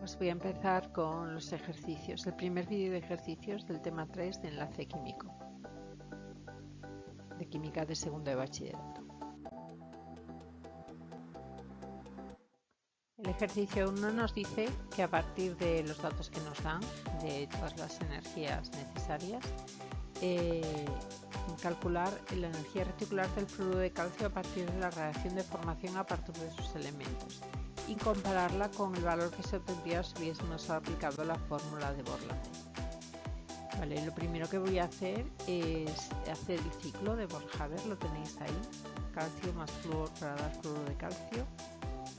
Pues voy a empezar con los ejercicios. El primer vídeo de ejercicios del tema 3 de enlace químico, de química de segundo de bachillerato. El ejercicio 1 nos dice que a partir de los datos que nos dan, de todas las energías necesarias, calcular la energía reticular del fluoruro de calcio a partir de la reacción de formación a partir de sus elementos y compararla con el valor que se obtendría si hubiésemos aplicado la fórmula de Borland. Vale, lo primero que voy a hacer es hacer el ciclo de Born-Haber, lo tenéis ahí, calcio más flúor para dar fluoruro de calcio.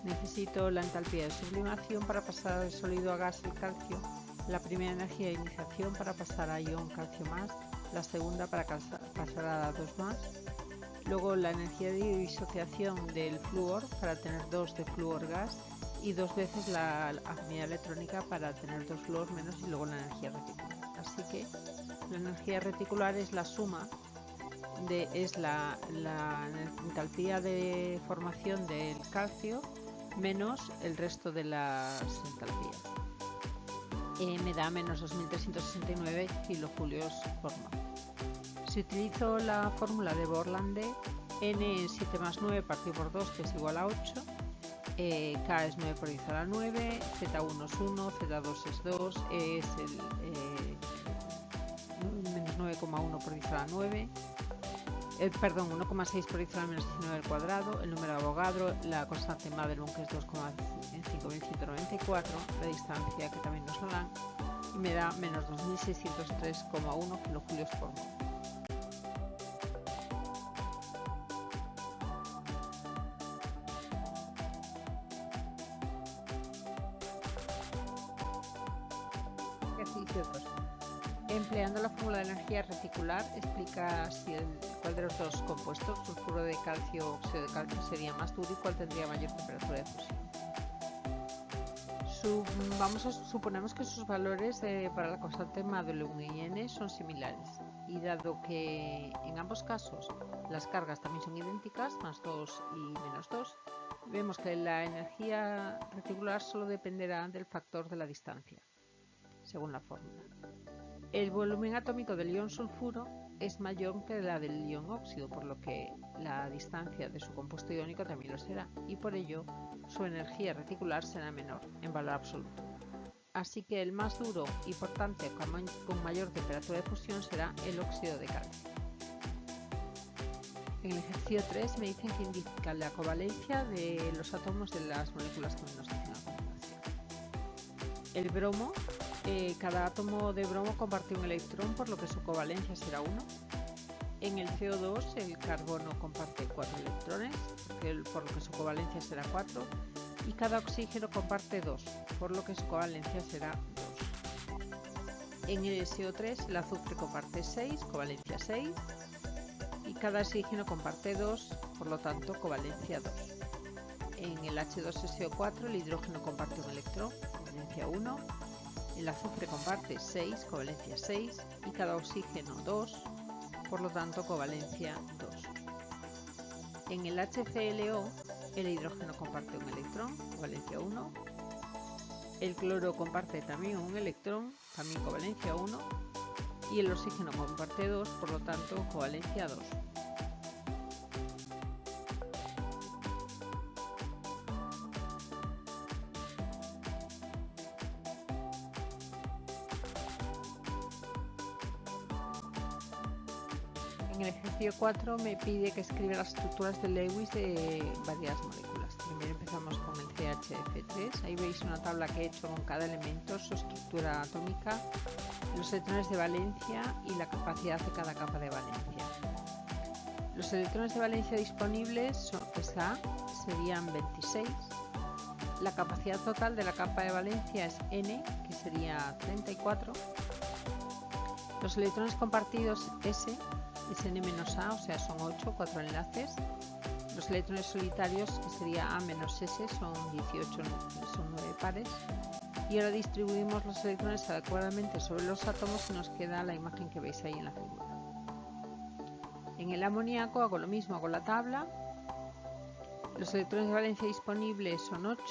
Necesito la entalpía de sublimación para pasar del sólido a gas el calcio, la primera energía de iniciación para pasar a ion calcio más, la segunda para pasar a 2 más, luego la energía de disociación del flúor para tener 2 de flúor gas y 2 veces la afinidad electrónica para tener 2 flúor menos y luego la energía reticular. Así que la energía reticular es la suma es la entalpía de formación del calcio menos el resto de las entalpías. Me da menos 2369 kilojulios por mol. Si utilizo la fórmula de Borland, N es 7 más 9 partido por 2, que es igual a 8, K es 9 por 10 a la 9, Z1 es 1, Z2 es 2, E es el menos 9,1 por 10 a la 9, perdón, 1,6 por 10 a la menos 19 al cuadrado, el número de Avogadro, la constante Madelung, que es 2,5194, la distancia, que también nos lo dan, y me da menos 2603,1 kilojulios por mol. Ejercicio 2. Empleando la fórmula de energía reticular, explica cuál de los dos compuestos, sulfuro de calcio o óxido de calcio, sería más duro y cuál tendría mayor temperatura de fusión. Suponemos que sus valores para la constante Madelung y N son similares, y dado que en ambos casos las cargas también son idénticas, más 2 y menos 2, vemos que la energía reticular solo dependerá del factor de la distancia, según la fórmula. El volumen atómico del ion sulfuro es mayor que la del ion óxido, por lo que la distancia de su compuesto iónico también lo será, y por ello su energía reticular será menor en valor absoluto. Así que el más duro y por tanto con mayor temperatura de fusión será el óxido de calcio. En el ejercicio 3 me dicen que indica la covalencia de los átomos de las moléculas que nos dicen a continuación. El bromo, cada átomo de bromo comparte un electrón, por lo que su covalencia será 1. En el CO2 el carbono comparte 4 electrones, por lo que su covalencia será 4. Y cada oxígeno comparte 2, por lo que su covalencia será 2. En el SO3 el azufre comparte 6, covalencia 6. Y cada oxígeno comparte 2, por lo tanto covalencia 2. En el H2SO4 el hidrógeno comparte un electrón, covalencia 1. El azufre comparte 6, covalencia 6. Y cada oxígeno 2, por lo tanto covalencia 2. En el HClO el hidrógeno comparte un electrón, covalencia 1. El cloro comparte también un electrón, también covalencia 1. Y el oxígeno comparte 2, por lo tanto covalencia 2. En el ejercicio 4 me pide que escriba las estructuras de Lewis de varias moléculas. Primero empezamos con el CHF3. Ahí veis una tabla que he hecho con cada elemento, su estructura atómica, los electrones de valencia y la capacidad de cada capa de valencia. Los electrones de valencia disponibles serían 26. La capacidad total de la capa de valencia es N, que sería 34. Los electrones compartidos S es N-A, o sea, son 8, 4 enlaces. Los electrones solitarios, que sería A-S, son 18, son 9 pares. Y ahora distribuimos los electrones adecuadamente sobre los átomos y nos queda la imagen que veis ahí en la figura. En el amoníaco hago lo mismo, hago la tabla. Los electrones de valencia disponibles son 8.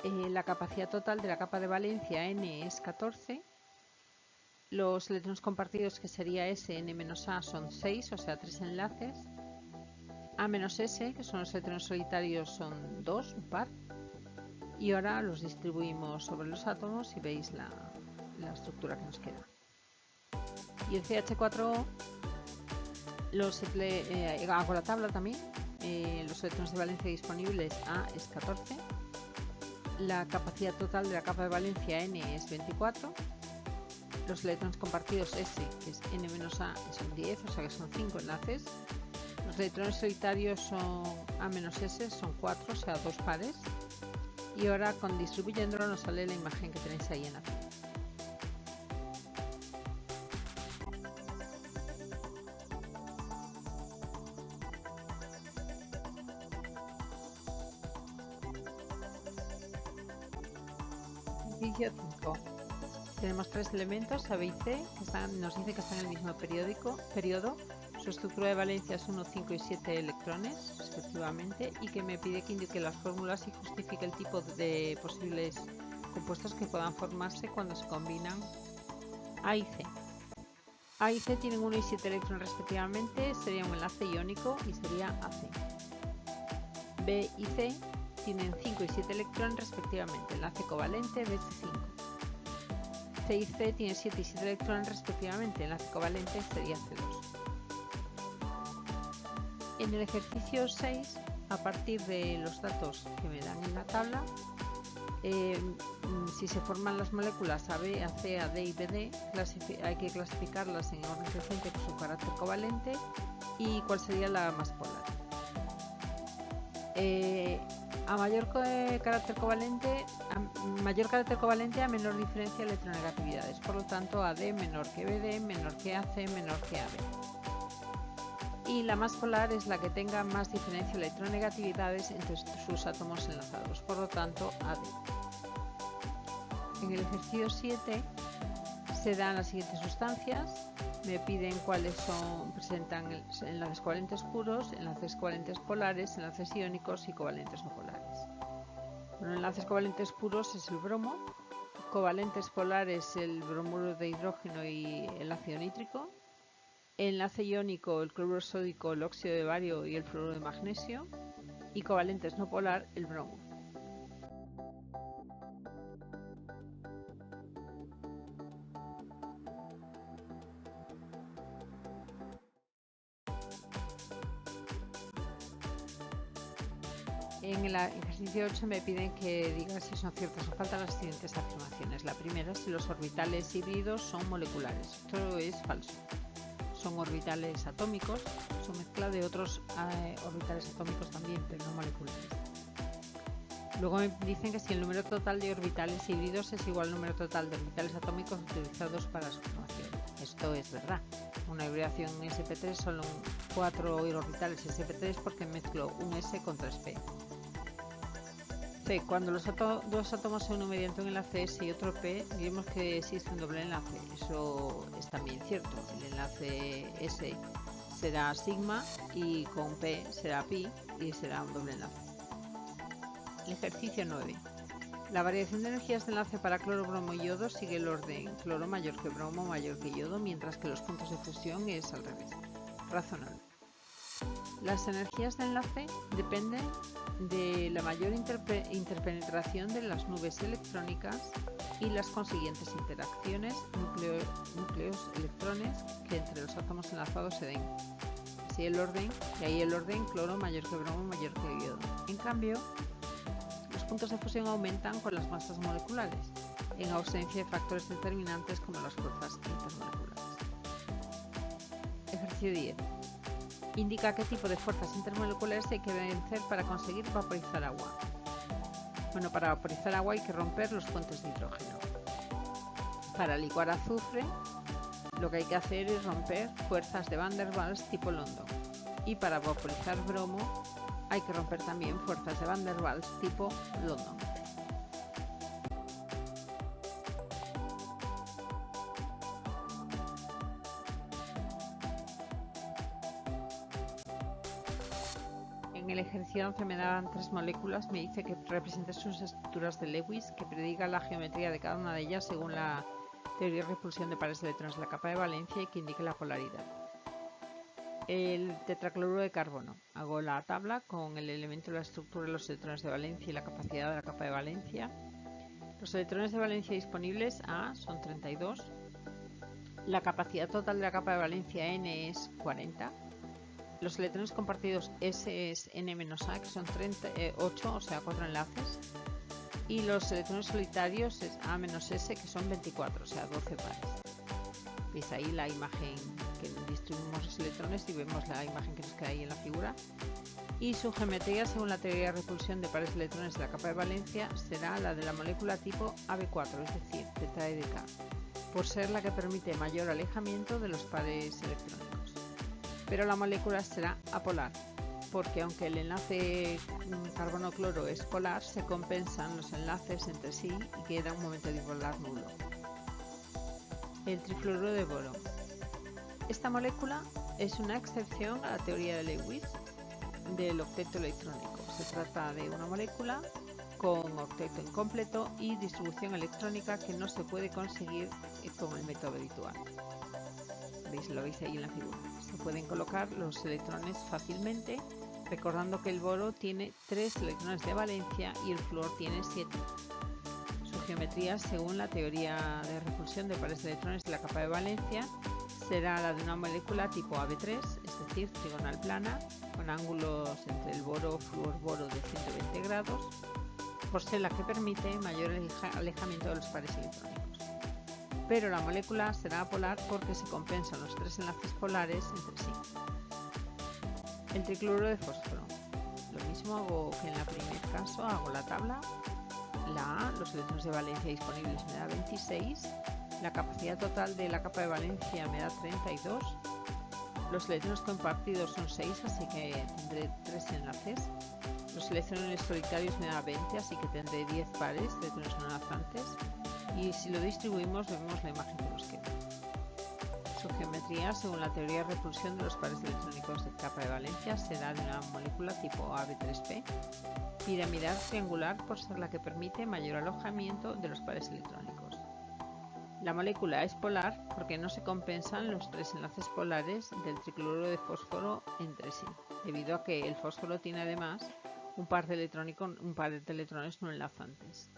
La capacidad total de la capa de valencia N es 14. Los electrones compartidos, que sería S, N-A, son 6, o sea 3 enlaces. A-S, que son los electrones solitarios, son 2, un par. Y ahora los distribuimos sobre los átomos y veis la estructura que nos queda. Y el CH4O hago la tabla también. Los electrones de valencia disponibles, A es 14. La capacidad total de la capa de valencia N es 24. Los electrones compartidos S, que es N-A, son 10, o sea que son 5 enlaces. Los electrones solitarios son A-S, son 4, o sea 2 pares. Y ahora, distribuyéndolo, nos sale la imagen que tenéis ahí en azul. Ejercicio 5. Tenemos 3 elementos, A, B y C, que nos dice que están en el mismo periodo. Su estructura de valencia es 1, 5 y 7 electrones, respectivamente, y que me pide que indique las fórmulas y justifique el tipo de posibles compuestos que puedan formarse cuando se combinan A y C. A y C tienen 1 y 7 electrones respectivamente, sería un enlace iónico y sería AC. B y C tienen 5 y 7 electrones respectivamente, enlace covalente BC5. C y C tienen 7 y 7 electrones respectivamente, enlace covalente sería C2. En el ejercicio 6, a partir de los datos que me dan en la tabla, si se forman las moléculas AB, AC, AD y BD, hay que clasificarlas en orden creciente por su carácter covalente y cuál sería la más polar. A mayor carácter covalente, a menor diferencia de electronegatividades. Por lo tanto, AD menor que BD, menor que AC, menor que AB. Y la más polar es la que tenga más diferencia de electronegatividades entre sus átomos enlazados. Por lo tanto, AD. En el ejercicio 7 se dan las siguientes sustancias. Me piden cuáles presentan enlaces covalentes puros, enlaces covalentes polares, enlaces iónicos y covalentes no polares. Bueno, enlaces covalentes puros es el bromo, covalentes polares el bromuro de hidrógeno y el ácido nítrico, enlace iónico el cloruro sódico, el óxido de bario y el fluoruro de magnesio, y covalentes no polar el bromo. En el ejercicio 8 me piden que diga si son ciertas o falsas las siguientes afirmaciones. La primera, si los orbitales híbridos son moleculares. Esto es falso. Son orbitales atómicos, son mezcla de otros orbitales atómicos también, pero no moleculares. Luego me dicen que si el número total de orbitales híbridos es igual al número total de orbitales atómicos utilizados para su formación. Esto es verdad. Una hibridación sp3 son 4 orbitales sp3 porque mezclo un s con 3p. C. Cuando los dos átomos se unen mediante un enlace S y otro P, vemos que existe un doble enlace. Eso es también cierto. El enlace S será sigma y con P será pi y será un doble enlace. El ejercicio 9. La variación de energías de enlace para cloro, bromo y yodo sigue el orden cloro mayor que bromo mayor que yodo, mientras que los puntos de fusión es al revés. Razonable. Las energías de enlace dependen de la mayor interpenetración de las nubes electrónicas y las consiguientes interacciones núcleos electrones que entre los átomos enlazados se den. Así el orden cloro mayor que bromo mayor que yodo. En cambio, los puntos de fusión aumentan con las masas moleculares, en ausencia de factores determinantes como las fuerzas intermoleculares. Ejercicio 10. Indica qué tipo de fuerzas intermoleculares hay que vencer para conseguir vaporizar agua. Bueno, para vaporizar agua hay que romper los puentes de hidrógeno. Para licuar azufre, lo que hay que hacer es romper fuerzas de Van der Waals tipo London. Y para vaporizar bromo, hay que romper también fuerzas de Van der Waals tipo London. En el ejercicio ejercicio 11 me dan 3 moléculas, me dice que represente sus estructuras de Lewis, que prediga la geometría de cada una de ellas según la teoría de repulsión de pares de electrones de la capa de valencia y que indique la polaridad. El tetracloruro de carbono. Hago la tabla con el elemento de la estructura de los electrones de valencia y la capacidad de la capa de valencia. Los electrones de valencia disponibles A son 32. La capacidad total de la capa de valencia N es 40. Los electrones compartidos S es N-A, que son 8, o sea 4 enlaces. Y los electrones solitarios es A-S, que son 24, o sea 12 pares. Veis ahí la imagen que distribuimos los electrones y vemos la imagen que nos queda ahí en la figura. Y su geometría, según la teoría de repulsión de pares de electrones de la capa de valencia, será la de la molécula tipo AB4, es decir, tetraedrica, por ser la que permite mayor alejamiento de los pares electrónicos. Pero la molécula será apolar, porque aunque el enlace carbono-cloro es polar, se compensan los enlaces entre sí y queda un momento dipolar nulo. El trifluoruro de boro. Esta molécula es una excepción a la teoría de Lewis del octeto electrónico. Se trata de una molécula con octeto incompleto y distribución electrónica que no se puede conseguir con el método habitual. Lo veis ahí en la figura. Se pueden colocar los electrones fácilmente, recordando que el boro tiene 3 electrones de valencia y el flúor tiene 7. Su geometría, según la teoría de repulsión de pares de electrones de la capa de valencia, será la de una molécula tipo AB3, es decir, trigonal plana, con ángulos entre el boro-flúor-boro de 120 grados, por ser la que permite mayor alejamiento de los pares electrónicos. Pero la molécula será apolar porque se compensan los 3 enlaces polares entre sí. El tricloruro de fósforo. Lo mismo hago que en el primer caso, hago la tabla. La A, los electrones de valencia disponibles me da 26. La capacidad total de la capa de valencia me da 32. Los electrones compartidos son 6, así que tendré 3 enlaces. Los electrones solitarios me da 20, así que tendré 10 pares de electrones no enlazantes. Y si lo distribuimos, vemos la imagen que nos queda. Su geometría, según la teoría de repulsión de los pares electrónicos de capa de valencia, será de una molécula tipo AB3P, piramidal triangular por ser la que permite mayor alojamiento de los pares electrónicos. La molécula es polar porque no se compensan los 3 enlaces polares del tricloruro de fósforo entre sí, debido a que el fósforo tiene además un par de electrones no enlazantes.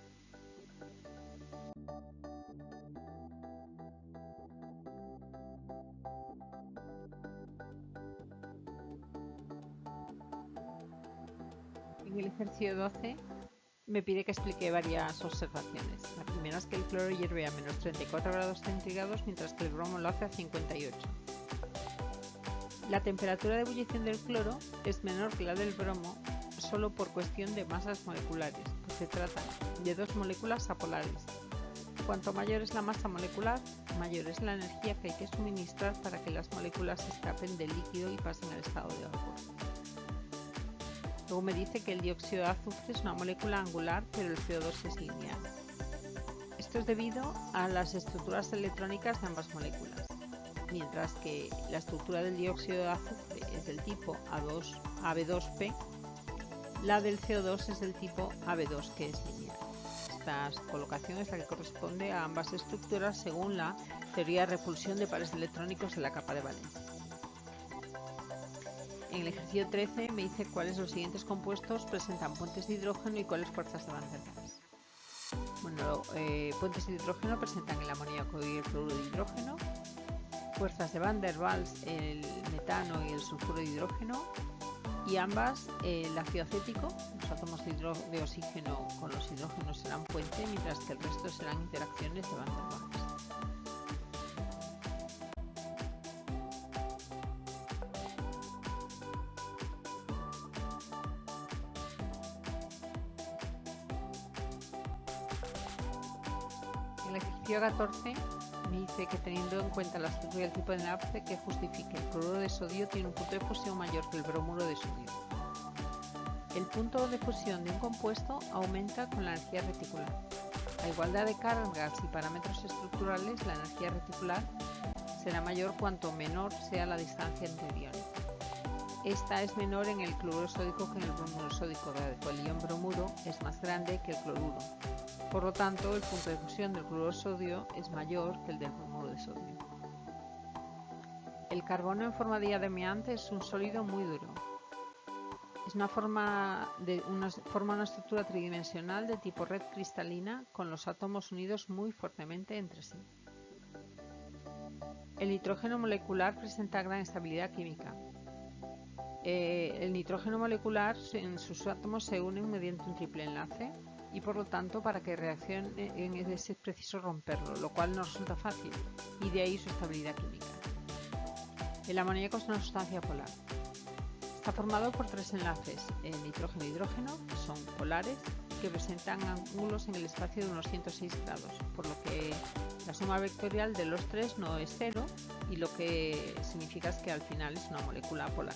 En el ejercicio 12 me pide que explique varias observaciones. La primera es que el cloro hierve a menos 34 grados centígrados mientras que el bromo lo hace a 58. La temperatura de ebullición del cloro es menor que la del bromo solo por cuestión de masas moleculares, pues se trata de 2 moléculas apolares. Cuanto mayor es la masa molecular, mayor es la energía que hay que suministrar para que las moléculas se escapen del líquido y pasen al estado de vapor. Luego me dice que el dióxido de azufre es una molécula angular, pero el CO2 es lineal. Esto es debido a las estructuras electrónicas de ambas moléculas, mientras que la estructura del dióxido de azufre es del tipo AB2P, la del CO2 es del tipo AB2, que es lineal. Esta colocación es la que corresponde a ambas estructuras según la teoría de repulsión de pares electrónicos de la capa de valencia. En el ejercicio 13 me dice cuáles de los siguientes compuestos presentan puentes de hidrógeno y cuáles fuerzas de Van der Waals. Bueno, puentes de hidrógeno presentan el amoníaco y el fluoruro de hidrógeno. Fuerzas de Van der Waals, el metano y el sulfuro de hidrógeno. Y ambas, el ácido acético, los átomos de oxígeno con los hidrógenos serán puente, mientras que el resto serán interacciones de Van der Waals. En el ejercicio 14 me dice que teniendo en cuenta la estructura y el tipo de enlace que justifique el cloruro de sodio tiene un punto de fusión mayor que el bromuro de sodio. El punto de fusión de un compuesto aumenta con la energía reticular. A igualdad de cargas y parámetros estructurales, la energía reticular será mayor cuanto menor sea la distancia entre iones. esta es menor en el cloruro sódico que en el bromuro sódico, dado que el ion bromuro es más grande que el cloruro. Por lo tanto, el punto de fusión del cloruro de sodio es mayor que el del bromuro de sodio. El carbono en forma de diamiante es un sólido muy duro. Forma una estructura tridimensional de tipo red cristalina con los átomos unidos muy fuertemente entre sí. El nitrógeno molecular presenta gran estabilidad química. El nitrógeno molecular en sus átomos se unen mediante un triple enlace y por lo tanto para que reaccione es preciso romperlo, lo cual no resulta fácil y de ahí su estabilidad química. El amoníaco es una sustancia polar. Está formado por tres enlaces, el nitrógeno e hidrógeno, que son polares, que presentan ángulos en el espacio de unos 106 grados, por lo que la suma vectorial de los tres no es cero y lo que significa es que al final es una molécula polar.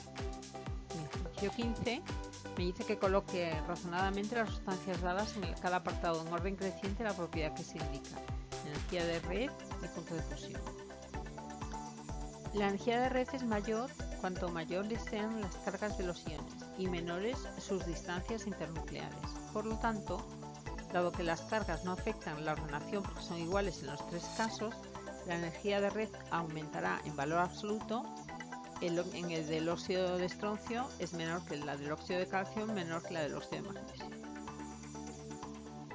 El ejercicio 15 me dice que coloque razonadamente las sustancias dadas en cada apartado en orden creciente la propiedad que se indica, energía de red y punto de fusión. La energía de red es mayor cuanto mayores sean las cargas de los iones y menores sus distancias internucleares. Por lo tanto, dado que las cargas no afectan la ordenación porque son iguales en los tres casos, la energía de red aumentará en valor absoluto. En el del óxido de estroncio es menor que la del óxido de calcio, menor que la del óxido de magnesio.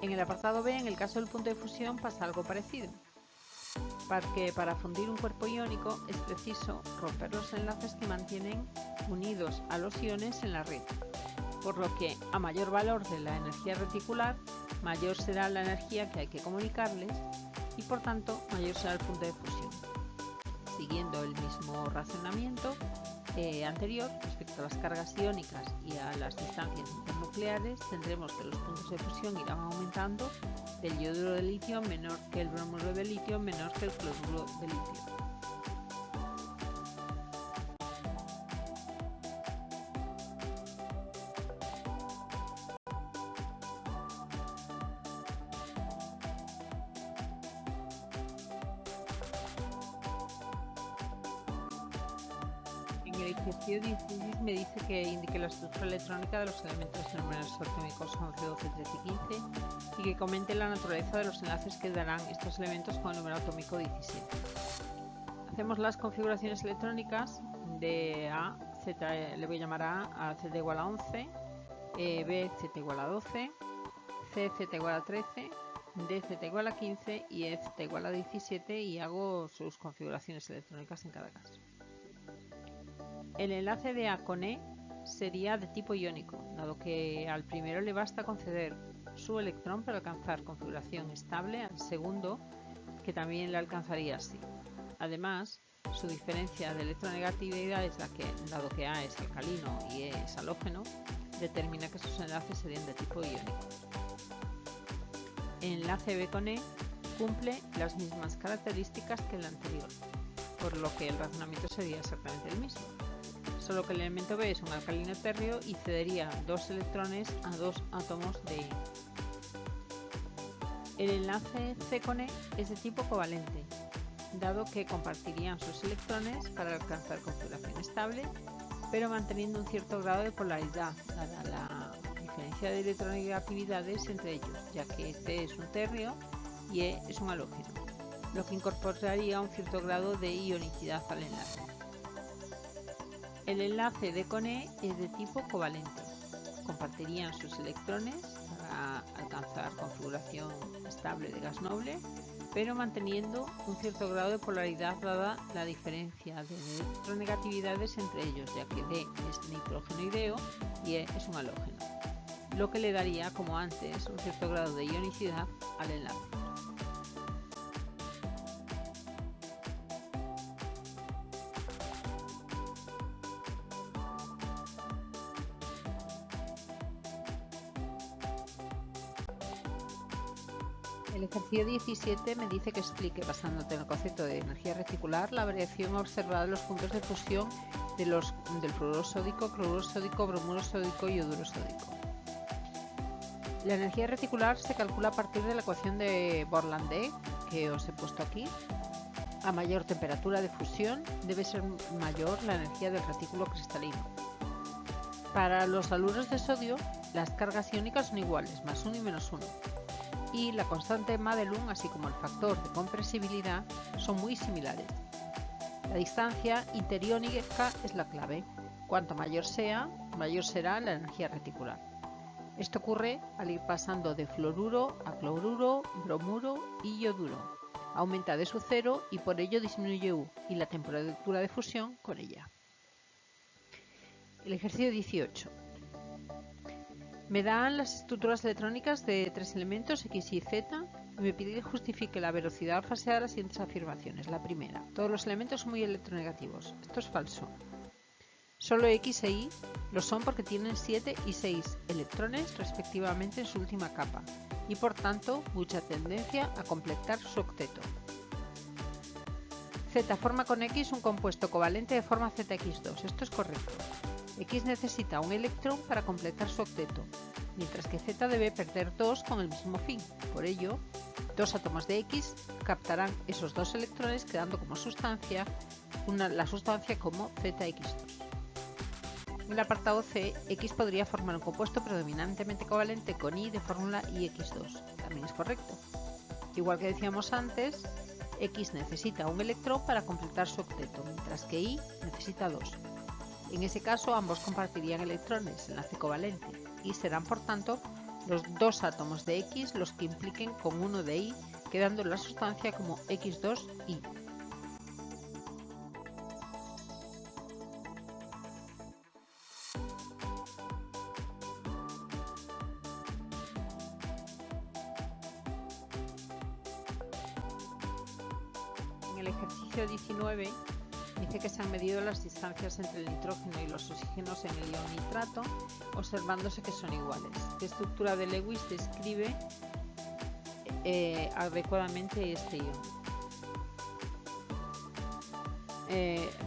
En el apartado B, en el caso del punto de fusión, pasa algo parecido. Porque para fundir un cuerpo iónico es preciso romper los enlaces que mantienen unidos a los iones en la red, por lo que a mayor valor de la energía reticular, mayor será la energía que hay que comunicarles y por tanto mayor será el punto de fusión. Siguiendo el mismo razonamiento anterior respecto a las cargas iónicas y a las distancias internucleares, tendremos que los puntos de fusión irán aumentando del yoduro de litio menor que el bromuro de litio menor que el cloruro de litio. En el ejercicio 16 me dice que indique la estructura electrónica de los elementos terminales atómicos 11, 12, 13 y 15 y que comente la naturaleza de los enlaces que darán estos elementos con el número atómico 17. Hacemos las configuraciones electrónicas de A, Z, le voy a llamar A Z igual a 11, B, Z igual a 12, C, Z igual a 13, D, Z igual a 15 y E, Z igual a 17 y hago sus configuraciones electrónicas en cada caso. El enlace de A con E sería de tipo iónico, dado que al primero le basta conceder su electrón para alcanzar configuración estable, al segundo que también le alcanzaría así. Además, su diferencia de electronegatividad es la que, dado que A es alcalino y E es halógeno, determina que sus enlaces serían de tipo iónico. El enlace B con E cumple las mismas características que el anterior, por lo que el razonamiento sería exactamente el mismo. Solo que el elemento B es un alcalino térreo y cedería 2 electrones a 2 átomos de E. El enlace C con E es de tipo covalente, dado que compartirían sus electrones para alcanzar configuración estable, pero manteniendo un cierto grado de polaridad, dada la diferencia de electronegatividades entre ellos, ya que C es un térreo y E es un halógeno, lo que incorporaría un cierto grado de ionicidad al enlace. El enlace D con E es de tipo covalente. Compartirían sus electrones para alcanzar configuración estable de gas noble, pero manteniendo un cierto grado de polaridad dada la diferencia de electronegatividades entre ellos, ya que D es nitrógeno ideo y E es un halógeno, lo que le daría, como antes, un cierto grado de ionicidad al enlace. El ejercicio 17 me dice que explique, basándote en el concepto de energía reticular, la variación observada en los puntos de fusión del fluoruro sódico, cloruro sódico, bromuro sódico y yoduro sódico. La energía reticular se calcula a partir de la ecuación de Borlande, que os he puesto aquí. A mayor temperatura de fusión debe ser mayor la energía del retículo cristalino. Para los haluros de sodio, las cargas iónicas son iguales, +1 y -1. Y la constante Madelung, así como el factor de compresibilidad, son muy similares. La distancia interiónica es la clave. Cuanto mayor sea, mayor será la energía reticular. Esto ocurre al ir pasando de fluoruro a cloruro, bromuro y yoduro. Aumenta de su cero y por ello disminuye U y la temperatura de fusión con ella. El ejercicio 18. Me dan las estructuras electrónicas de 3 elementos X, Y, Z y me pide que justifique la velocidad al fasear las siguientes afirmaciones. La primera, todos los elementos son muy electronegativos. Esto es falso. Solo X e Y lo son porque tienen 7 y 6 electrones respectivamente en su última capa y por tanto mucha tendencia a completar su octeto. Z forma con X un compuesto covalente de forma ZX2. Esto es correcto. X necesita un electrón para completar su octeto, mientras que Z debe perder 2 con el mismo fin. Por ello, 2 átomos de X captarán esos 2 electrones quedando como sustancia la sustancia como ZX2. En el apartado C, X podría formar un compuesto predominantemente covalente con Y de fórmula IX2. También es correcto. Igual que decíamos antes, X necesita un electrón para completar su octeto, mientras que Y necesita 2. En ese caso, ambos compartirían electrones, enlace covalente, y serán por tanto los 2 átomos de X los que impliquen con uno de Y, quedando la sustancia como X2Y. En el ejercicio 19 dice que se han medido las distancias entre el nitrógeno y los oxígenos en el ion nitrato, observándose que son iguales. ¿Qué estructura de Lewis describe adecuadamente este ion?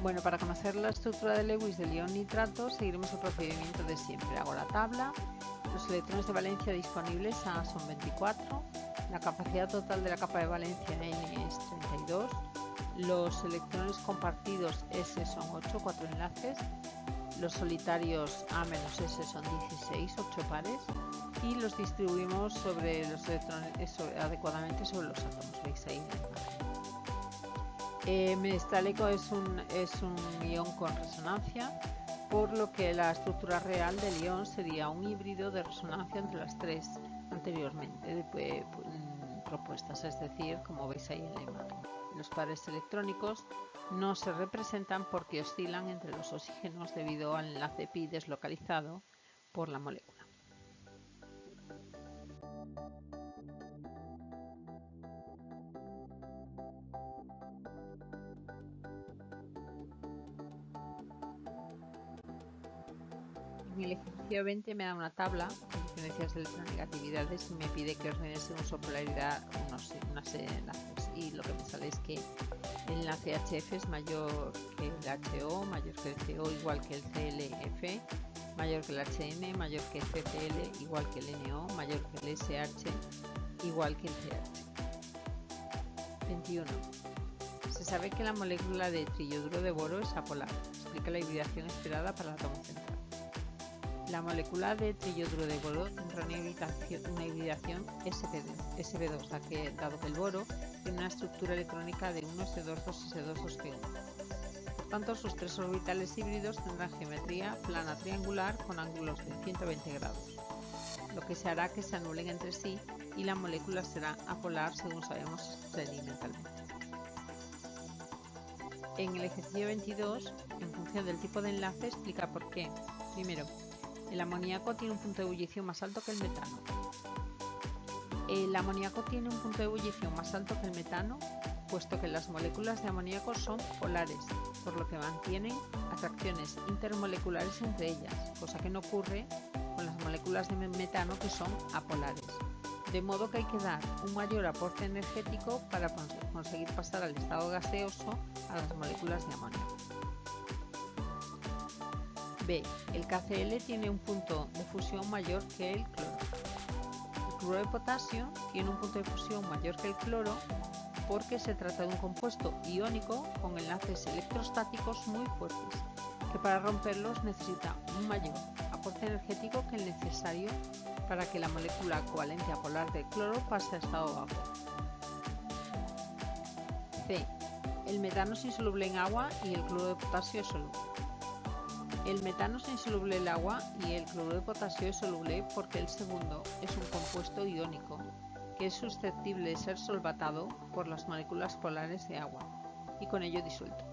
Bueno, para conocer la estructura de Lewis del ion nitrato seguiremos el procedimiento de siempre. Hago la tabla, los electrones de valencia disponibles A son 24, la capacidad total de la capa de valencia N es 32, los electrones compartidos S son 8, 4 enlaces, los solitarios A menos S son 16, 8 pares, y los distribuimos sobre los electrones adecuadamente sobre los átomos. Veis ahí la imagen. Menestálico es un ion con resonancia, por lo que la estructura real del ion sería un híbrido de resonancia entre las 3 anteriormente propuestas, es decir, como veis ahí en la imagen. Los pares electrónicos no se representan porque oscilan entre los oxígenos debido al enlace pi deslocalizado por la molécula. En el ejercicio 20 me da una tabla con diferencias de electronegatividades y me pide que ordene según su polaridad una serie de enlaces, y lo que me sale es que el enlace HF es mayor que el HO, mayor que el CO, igual que el CLF, mayor que el HN, mayor que el CCl, igual que el NO, mayor que el SH, igual que el CH. 21. Se sabe que la molécula de triyoduro de boro es apolar. Explica la hibridación esperada para el átomo central. La molécula de triyoduro de boro tendrá una hibridación Sp2, dado que el boro tiene una estructura electrónica de 1 S2 2 S2 2P1. Por tanto, sus 3 orbitales híbridos tendrán geometría plana triangular con ángulos de 120 grados, lo que se hará que se anulen entre sí y la molécula será apolar, según sabemos experimentalmente. En el ejercicio 22, en función del tipo de enlace, explica por qué. Primero, el amoníaco tiene un punto de ebullición más alto que el metano. El amoníaco tiene un punto de ebullición más alto que el metano, puesto que las moléculas de amoníaco son polares, por lo que mantienen atracciones intermoleculares entre ellas, cosa que no ocurre con las moléculas de metano, que son apolares. De modo que hay que dar un mayor aporte energético para conseguir pasar al estado gaseoso a las moléculas de amoníaco. B. El KCl tiene un punto de fusión mayor que el cloro. El cloruro de potasio tiene un punto de fusión mayor que el cloro porque se trata de un compuesto iónico con enlaces electrostáticos muy fuertes, que para romperlos necesita un mayor aporte energético que el necesario para que la molécula covalente apolar del cloro pase a estado vapor. C. El metano es insoluble en agua y el cloruro de potasio es soluble. El metano es insoluble en agua y el cloruro de potasio es soluble porque el segundo es un compuesto iónico que es susceptible de ser solvatado por las moléculas polares de agua y con ello disuelto,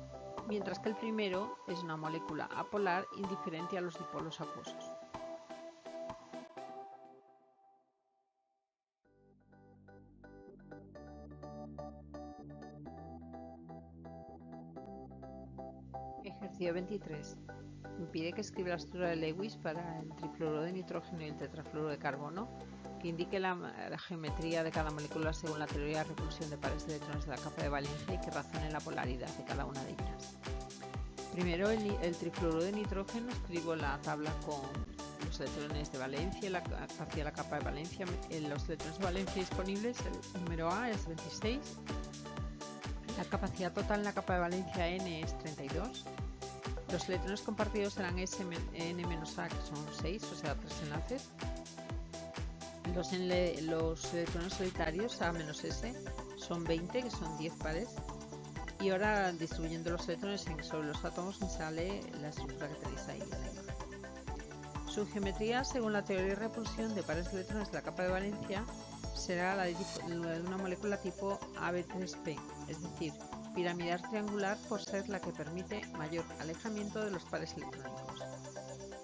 mientras que el primero es una molécula apolar indiferente a los dipolos acuosos. Ejercicio 23. Me pide que escriba la estructura de Lewis para el trifluoruro de nitrógeno y el tetrafluoruro de carbono, que indique la geometría de cada molécula según la teoría de repulsión de pares de electrones de la capa de valencia y que razone la polaridad de cada una de ellas. Primero, el trifluoruro de nitrógeno, escribo la tabla con los electrones de valencia, la capacidad de la capa de valencia, los electrones de valencia disponibles, el número A es 26, la capacidad total en la capa de valencia N es 32, los electrones compartidos serán N-A, que son 6, o sea 3 enlaces. Los electrones solitarios A-S son 20, que son 10 pares. Y ahora, distribuyendo los electrones sobre los átomos, me sale la estructura que tenéis ahí en la imagen. Su geometría, según la teoría de repulsión de pares de electrones de la capa de valencia, será la de una molécula tipo AB3P, es decir, piramidal triangular por ser la que permite mayor alejamiento de los pares electrónicos.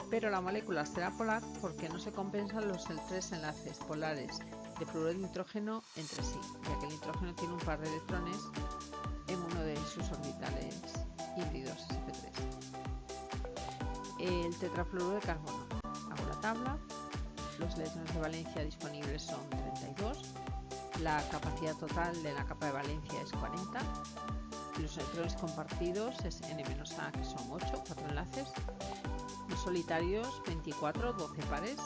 Pero la molécula será polar porque no se compensan los 3 enlaces polares de fluoruro de nitrógeno entre sí, ya que el nitrógeno tiene un par de electrones en uno de sus orbitales híbridos sp3. El tetrafluoruro de carbono. Hago la tabla. Los electrones de valencia disponibles son 32. La capacidad total de la capa de valencia es 40. Los electrones compartidos es N-A, que son 8, 4 enlaces. Los solitarios 24, 12 pares.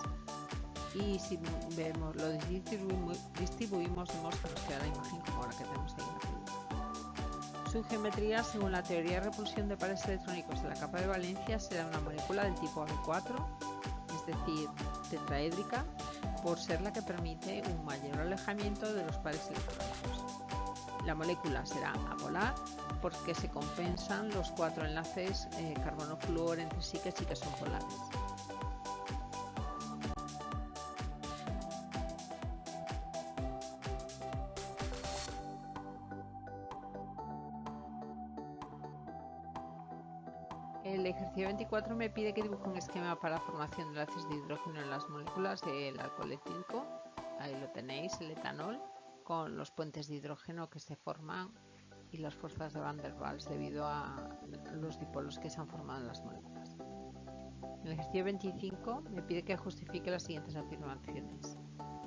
Y si vemos, lo distribuimos, vemos que nos queda la imagen como ahora que tenemos ahí en la película. Su geometría, según la teoría de repulsión de pares electrónicos de la capa de valencia, será una molécula del tipo AB4, es decir, tetraédrica, por ser la que permite un mayor alejamiento de los pares electrónicos. La molécula será apolar porque se compensan los 4 enlaces carbono-flúor entre sí que son polares. El ejercicio 24 me pide que dibuje un esquema para la formación de enlaces de hidrógeno en las moléculas del alcohol etílico. Ahí lo tenéis, el etanol, con los puentes de hidrógeno que se forman y las fuerzas de Van der Waals debido a los dipolos que se han formado en las moléculas. En el ejercicio 25 me pide que justifique las siguientes afirmaciones.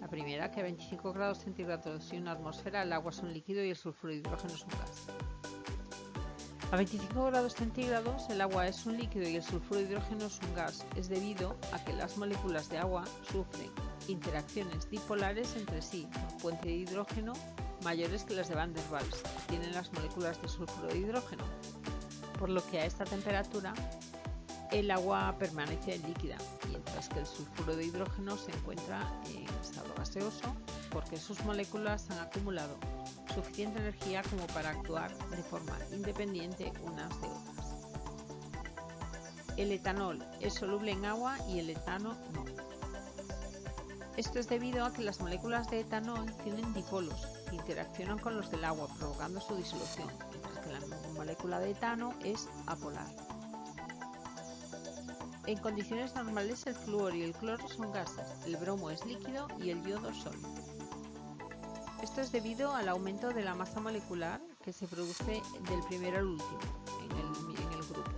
La primera, que a 25 grados centígrados y una atmósfera el agua es un líquido y el sulfuro de hidrógeno es un gas. A 25 grados centígrados el agua es un líquido y el sulfuro de hidrógeno es un gas. Es debido a que las moléculas de agua sufren interacciones dipolares entre sí por puente de hidrógeno mayores que las de Van der Waals, que tienen las moléculas de sulfuro de hidrógeno, por lo que a esta temperatura el agua permanece líquida, mientras que el sulfuro de hidrógeno se encuentra en estado gaseoso porque sus moléculas han acumulado suficiente energía como para actuar de forma independiente unas de otras. El etanol es soluble en agua y el etano no. Esto es debido a que las moléculas de etanol tienen dipolos que interaccionan con los del agua provocando su disolución, mientras que la molécula de etano es apolar. En condiciones normales el flúor y el cloro son gases, el bromo es líquido y el yodo sólido. Esto es debido al aumento de la masa molecular que se produce del primero al último en el grupo.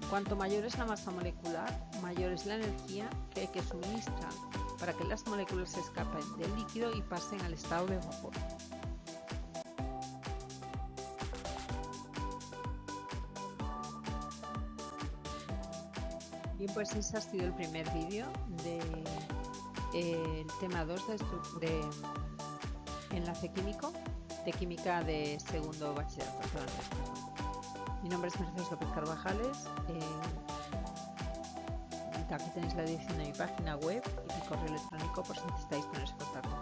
Cuanto mayor es la masa molecular, mayor es la energía que hay que suministrar para que las moléculas se escapen del líquido y pasen al estado de vapor. Bien, pues ese ha sido el primer vídeo del tema 2 de enlace químico, de química de segundo bachillerato. Mi nombre es Mercedes López Carvajales. Aquí tenéis la dirección de mi página web y mi correo electrónico por si necesitáis poneros en contacto